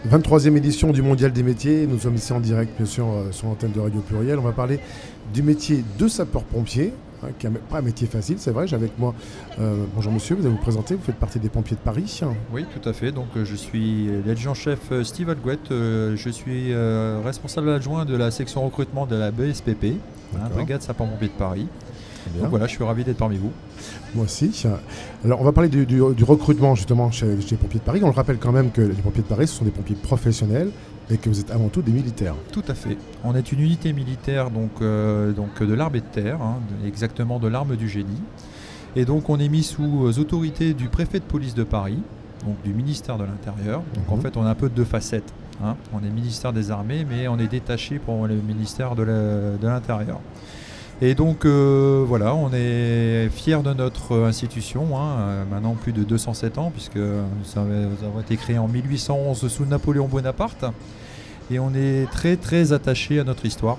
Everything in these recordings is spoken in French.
23e édition du Mondial des métiers. Nous sommes ici en direct, bien sûr, sur l'antenne de Radio Pluriel. On va parler du métier de sapeur-pompier, qui n'est pas un métier facile, c'est vrai. J'ai avec moi, bonjour monsieur, vous allez vous présenter, vous faites partie des pompiers de Paris. Oui, tout à fait. Donc, je suis l'adjudant-chef Steve Alguette. Je suis responsable adjoint de la section recrutement de la BSPP, Brigade sapeur-pompier de Paris. Donc voilà, je suis ravi d'être parmi vous. Moi aussi. Alors, on va parler du recrutement justement chez les pompiers de Paris. On le rappelle quand même que les pompiers de Paris, ce sont des pompiers professionnels et que vous êtes avant tout des militaires. Tout à fait. On est une unité militaire donc de l'armée de terre, exactement de l'arme du génie. Et donc on est mis sous autorité du préfet de police de Paris, donc du ministère de l'Intérieur. Donc en fait, on a un peu deux facettes. On est ministère des Armées, mais on est détaché pour le ministère de l'Intérieur. Et donc voilà, on est fiers de notre institution, maintenant plus de 207 ans, puisque nous avons été créés en 1811 sous Napoléon Bonaparte. Et on est très très attaché à notre histoire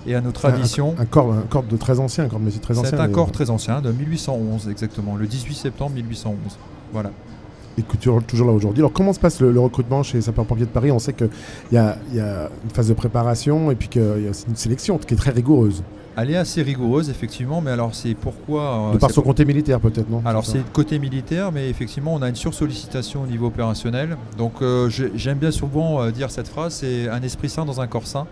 et à nos traditions. Un corps de très ancien, un corps de métier très ancien. C'est un corps très ancien, de 1811 exactement, le 18 septembre 1811. Voilà. Et toujours là aujourd'hui. Alors comment se passe le recrutement chez les sapeurs-pompiers de Paris? On sait qu'il y a une phase de préparation et puis qu'il y a aussi une sélection qui est très rigoureuse. Elle est assez rigoureuse, effectivement, mais alors c'est pourquoi... de par son côté militaire, peut-être, non? Alors c'est le côté militaire, mais effectivement, on a une sursollicitation au niveau opérationnel. Donc j'aime bien souvent dire cette phrase, c'est un esprit sain dans un corps sain.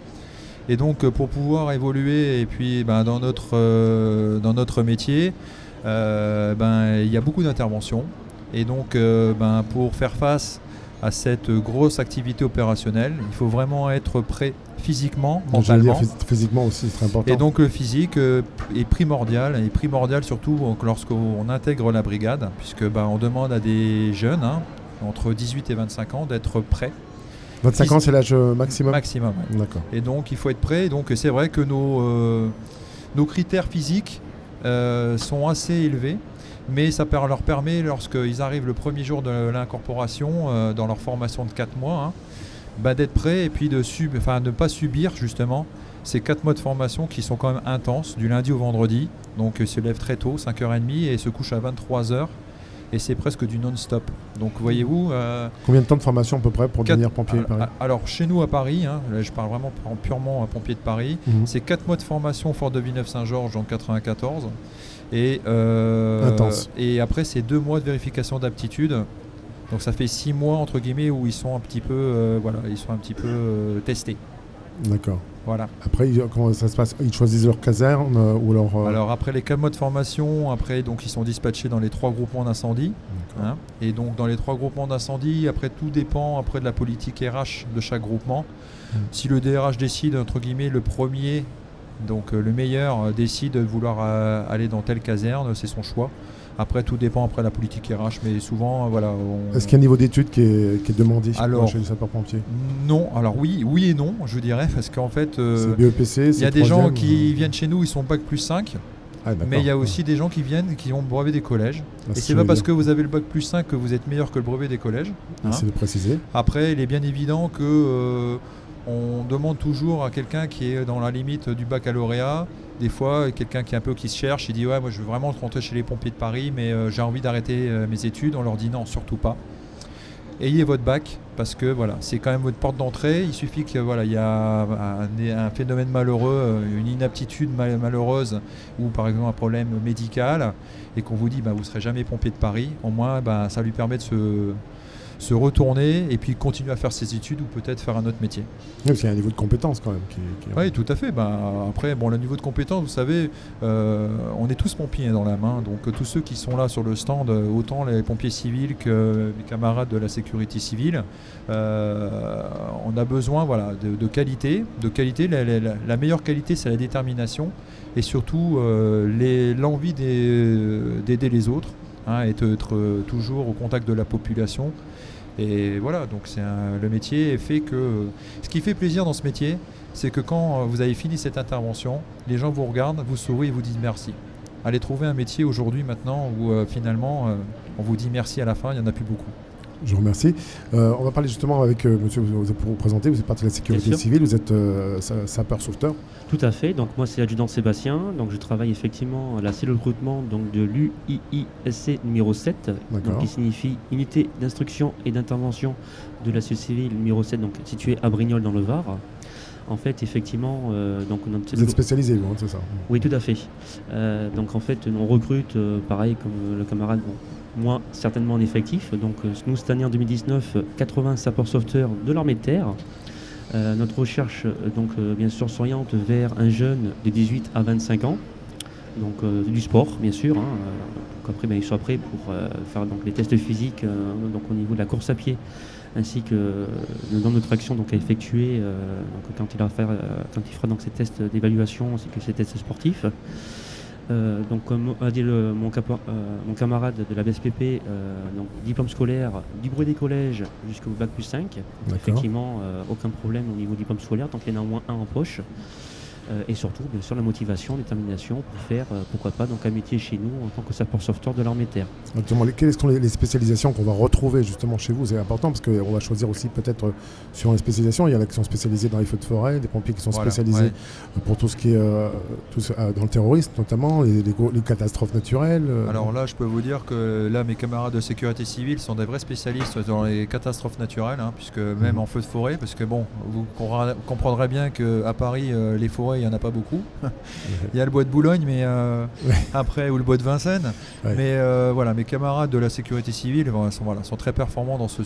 Et donc pour pouvoir évoluer et puis dans notre métier, il y a beaucoup d'interventions. Et donc pour faire face à cette grosse activité opérationnelle, il faut vraiment être prêt physiquement, mentalement. Physiquement aussi, c'est très important. Et donc le physique est primordial, surtout lorsqu'on intègre la brigade, puisque on demande à des jeunes, entre 18 et 25 ans, d'être prêts. 25 ans, c'est l'âge maximum? Maximum, oui. D'accord. Et donc il faut être prêt. Et donc c'est vrai que nos critères physiques sont assez élevés. Mais ça leur permet, lorsqu'ils arrivent le premier jour de l'incorporation, dans leur formation de 4 mois, d'être prêts et puis de ne pas subir justement ces 4 mois de formation qui sont quand même intenses, du lundi au vendredi. Donc ils se lèvent très tôt, 5h30, et se couchent à 23h. Et c'est presque du non-stop. Donc voyez-vous... Combien de temps de formation à peu près pour devenir pompier de Paris? Alors chez nous à Paris, là je parle vraiment purement pompier de Paris, c'est 4 mois de formation Fort de Villeneuve-Saint-Georges en 94. Intense. Et après c'est 2 mois de vérification d'aptitude. Donc ça fait 6 mois entre guillemets où ils sont un petit peu, testés. D'accord. Voilà. Après, comment ça se passe? Ils choisissent leur caserne ou leur... Alors après les 4 mois de formation, donc ils sont dispatchés dans les 3 groupements d'incendie. Et donc dans les 3 groupements d'incendie, après tout dépend de la politique RH de chaque groupement. Si le DRH décide, entre guillemets, le premier, donc le meilleur, décide de vouloir aller dans telle caserne, c'est son choix. Après, tout dépend de la politique RH, mais souvent, voilà. Est-ce qu'il y a un niveau d'études qui est demandé chez les sapeurs-pompiers? Non, alors oui et non, je dirais, parce qu'en fait, il y a des gens qui viennent chez nous, ils sont bac plus 5, mais il y a aussi des gens qui viennent, qui ont le brevet des collèges. Et c'est pas parce que vous avez le bac plus 5 que vous êtes meilleur que le brevet des collèges. C'est de préciser. Après, il est bien évident que on demande toujours à quelqu'un qui est dans la limite du baccalauréat. Des fois, quelqu'un qui se cherche, il dit ouais, moi je veux vraiment rentrer chez les pompiers de Paris, mais j'ai envie d'arrêter mes études. On leur dit non, surtout pas. Ayez votre bac, parce que voilà, c'est quand même votre porte d'entrée. Il suffit que il y a un phénomène malheureux, une inaptitude malheureuse, ou par exemple un problème médical, et qu'on vous dit vous ne serez jamais pompier de Paris. Au moins, ça lui permet de se retourner et puis continuer à faire ses études ou peut-être faire un autre métier. Oui, parce qu'il y a un niveau de compétence quand même. Oui, tout à fait. Après, le niveau de compétence, vous savez, on est tous pompiers dans la main. Donc tous ceux qui sont là sur le stand, autant les pompiers civils que les camarades de la sécurité civile, on a besoin de qualité. La meilleure qualité, c'est la détermination et surtout l'envie d'aider les autres. Et d'être toujours au contact de la population. Et voilà, donc le métier fait que... Ce qui fait plaisir dans ce métier, c'est que quand vous avez fini cette intervention, les gens vous regardent, vous sourient et vous disent merci. Allez trouver un métier aujourd'hui, maintenant, où finalement, on vous dit merci à la fin, il n'y en a plus beaucoup. Je vous remercie. On va parler justement avec monsieur, pour vous présenter, vous êtes partie de la sécurité civile, vous êtes sapeur-sauveteur. Tout à fait, donc moi c'est l'adjudant Sébastien, donc je travaille effectivement à la cellule de recrutement donc de l'UIISC numéro 7, donc, qui signifie Unité d'instruction et d'intervention de la société civile numéro 7, donc située à Brignoles dans le Var. En fait, effectivement, donc vous êtes spécialisé, vous, c'est ça? Oui, tout à fait. Donc en fait, on recrute, pareil comme le camarade, moi certainement en effectif. Donc nous, cette année en 2019, 80 sapeurs-sauveteurs de l'armée de terre. Notre recherche, donc bien sûr, s'oriente vers un jeune de 18 à 25 ans. Donc du sport, bien sûr. Donc après, ils sont prêts pour faire donc, les tests physiques donc, au niveau de la course à pied, ainsi que dans notre action donc, à effectuer donc, quand il fera donc, ces tests d'évaluation ainsi que ces tests sportifs. Donc comme a dit mon camarade de la BSPP, donc, diplôme scolaire du bruit des collèges jusqu'au bac plus 5. Effectivement, aucun problème au niveau diplôme scolaire, tant qu'il y en a au moins un en poche. Et surtout, bien sûr, la motivation, détermination pour faire, pourquoi pas, donc un métier chez nous en tant que sapeur-sauveteur de l'armée de terre. Quelles sont les spécialisations qu'on va retrouver justement chez vous? C'est important parce qu'on va choisir aussi peut-être sur les spécialisations. Il y en a qui sont spécialisés dans les feux de forêt, des pompiers qui sont spécialisés pour tout ce qui est dans le terrorisme, notamment les catastrophes naturelles. Alors là, je peux vous dire que là, mes camarades de sécurité civile sont des vrais spécialistes dans les catastrophes naturelles, puisque même en feu de forêt, parce que bon, vous comprendrez bien qu'à Paris, les forêts, il n'y en a pas beaucoup. Il y a le bois de Boulogne, mais après, ou le bois de Vincennes. Mais voilà, mes camarades de la sécurité civile sont très performants dans ce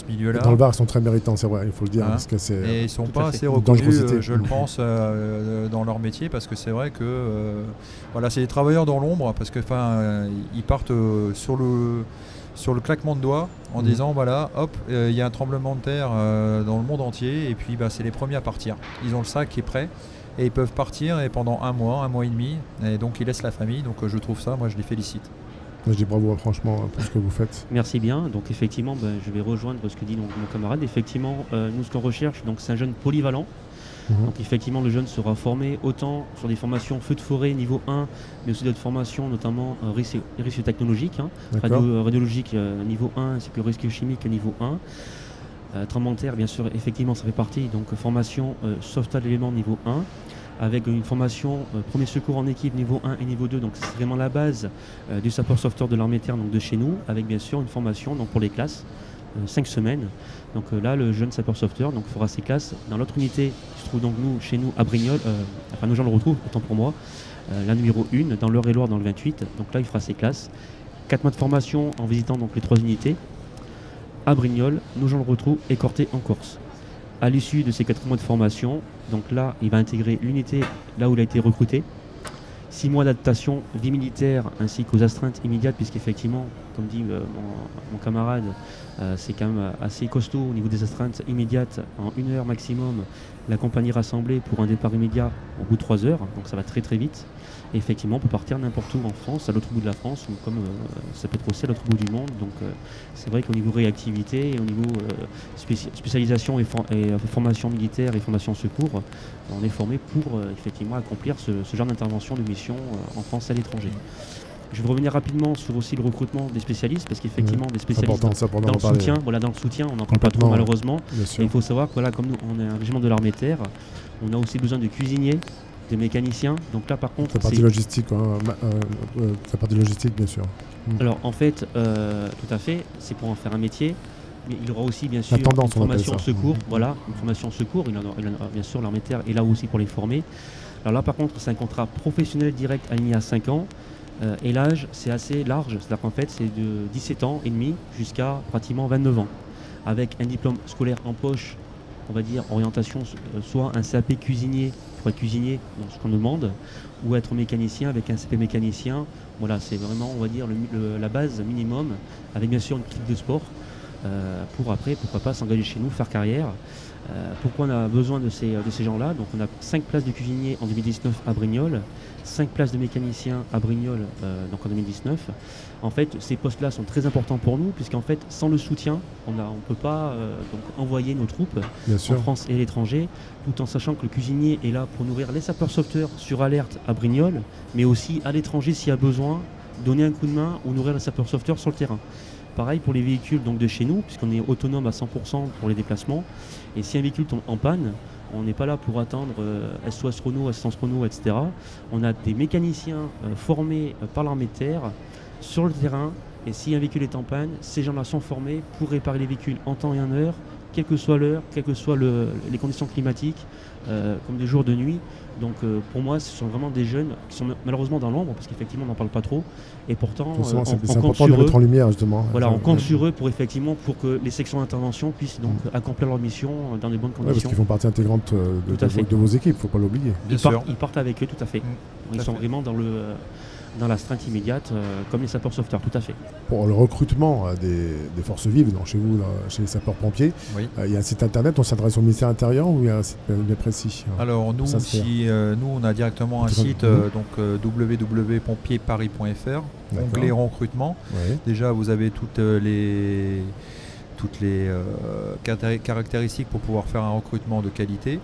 milieu-là. Dans le Var, ils sont très méritants, c'est vrai, il faut le dire. Parce que et ils ne sont pas assez reconnus, je le pense, dans leur métier, parce que c'est vrai que voilà, c'est des travailleurs dans l'ombre, parce que ils partent sur le claquement de doigts en disant voilà, hop, il y a un tremblement de terre dans le monde entier, et puis c'est les premiers à partir. Ils ont le sac qui est prêt. Et ils peuvent partir et pendant un mois et demi, et donc ils laissent la famille, donc je trouve ça, moi je les félicite. Je dis bravo franchement pour ce que vous faites. Merci bien, donc effectivement je vais rejoindre ce que dit mon camarade. Effectivement, nous ce qu'on recherche, c'est un jeune polyvalent. Donc effectivement le jeune sera formé autant sur des formations feux de forêt niveau 1, mais aussi d'autres formations, notamment risque technologique, radiologique niveau 1, ainsi que risque chimique niveau 1. Tremblement de terre, bien sûr, effectivement, ça fait partie. Donc, formation sauvetage d'éléments niveau 1, avec une formation premier secours en équipe niveau 1 et niveau 2. Donc, c'est vraiment la base du sapeur-sauveteur de l'armée de terre, donc de chez nous, avec bien sûr une formation donc, pour les classes, 5 semaines. Donc là, le jeune sapeur-sauveteur fera ses classes dans l'autre unité qui se trouve donc chez nous à Brignoles, nous j'en le retrouve, autant pour moi, la numéro 1, dans l'Eure-et-Loire, dans le 28. Donc là, il fera ses classes. 4 mois de formation en visitant donc les 3 unités. À Brignoles, nous j'en le retrouve écorté en Corse. À l'issue de ces 4 mois de formation, donc là, il va intégrer l'unité là où il a été recruté. 6 mois d'adaptation, vie militaire ainsi qu'aux astreintes immédiates, puisqu'effectivement, comme dit mon camarade, c'est quand même assez costaud au niveau des astreintes immédiates. En 1 heure maximum, la compagnie rassemblée pour un départ immédiat au bout de 3 heures, donc ça va très très vite. Et effectivement, on peut partir n'importe où en France, à l'autre bout de la France, ou comme ça peut être aussi à l'autre bout du monde. Donc c'est vrai qu'au niveau réactivité et au niveau spécialisation et formation militaire et formation secours, on est formé pour effectivement accomplir ce genre d'intervention, de mission en France et à l'étranger. Je vais revenir rapidement sur aussi le recrutement des spécialistes, parce qu'effectivement des spécialistes dans le soutien, dans le soutien, on n'en parle pas trop malheureusement. Et il faut savoir que comme nous on est un régiment de l'armée de terre, on a aussi besoin de cuisiniers, de mécaniciens. Donc là par contre c'est partie logistique, c'est partie logistique bien sûr. Alors en fait, tout à fait, c'est pour en faire un métier. Mais il y aura aussi bien sûr une formation secours, une formation secours, il y en a bien sûr l'armée de terre est là aussi pour les former. Alors là par contre c'est un contrat professionnel direct aligné à 5 ans. Et l'âge, c'est assez large, c'est-à-dire qu'en fait, c'est de 17 ans et demi jusqu'à pratiquement 29 ans. Avec un diplôme scolaire en poche, on va dire orientation, soit un CAP cuisinier, pour être cuisinier, dans ce qu'on nous demande, ou être mécanicien avec un CAP mécanicien. Voilà, c'est vraiment, on va dire, la base minimum, avec bien sûr une critique de sport, pour après, pourquoi pas, s'engager chez nous, faire carrière. Pourquoi on a besoin de ces gens-là? Donc on a 5 places de cuisiniers en 2019 à Brignoles, 5 places de mécaniciens à Brignoles donc en 2019. En fait, ces postes-là sont très importants pour nous, puisqu'en fait, sans le soutien, on ne peut pas donc envoyer nos troupes en France et à l'étranger, tout en sachant que le cuisinier est là pour nourrir les sapeurs-sauveteurs sur alerte à Brignoles, mais aussi à l'étranger s'il y a besoin, donner un coup de main ou nourrir les sapeurs-sauveteurs sur le terrain. pareil pour les véhicules donc, de chez nous, puisqu'on est autonome à 100% pour les déplacements. Et si un véhicule tombe en panne, on n'est pas là pour attendre SOS Renault, assistance Renault, etc. On a des mécaniciens formés par l'armée de terre sur le terrain. Et si un véhicule est en panne, ces gens-là sont formés pour réparer les véhicules en temps et en heure, quelle que soit l'heure, quelles que soient les conditions climatiques, comme de jour, de nuit. Donc pour moi, ce sont vraiment des jeunes qui sont malheureusement dans l'ombre, parce qu'effectivement, on n'en parle pas trop. Et pourtant, c'est on compte important sur de les mettre eux. en lumière, justement. Voilà, on compte sur eux pour que les sections d'intervention puissent donc accomplir leur mission dans des bonnes Ouais, parce conditions. qu'ils font partie intégrante de vos équipes, il ne faut pas l'oublier. Ils partent avec eux, tout à fait. Ils sont vraiment dans l'astreinte immédiate, comme les sapeurs-sauveteurs, tout à fait. Pour le recrutement des forces vives, chez vous, chez les sapeurs-pompiers, il y a un site internet, on s'adresse au ministère intérieur ou il y a un site bien précis? Alors nous, nous on a directement un site, www.pompiersparis.fr, onglet recrutement. Déjà vous avez toutes les caractéristiques pour pouvoir faire un recrutement de qualité.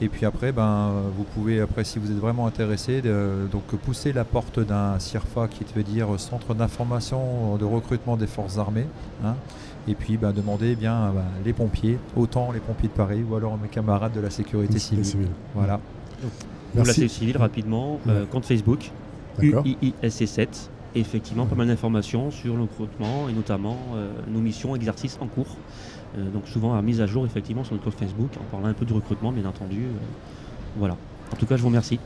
Et puis après, vous pouvez, si vous êtes vraiment intéressé, donc pousser la porte d'un CIRFA, qui veut dire Centre d'information de recrutement des forces armées. Et puis demander les pompiers, autant les pompiers de Paris ou alors mes camarades de la sécurité civile. Voilà. Pour la sécurité civile, rapidement, compte Facebook, UIISC7. Et effectivement, pas mal d'informations sur le recrutement et notamment nos missions, exercices en cours. Donc souvent à mise à jour effectivement sur notre compte Facebook, en parlant un peu du recrutement bien entendu. Voilà. En tout cas, je vous remercie.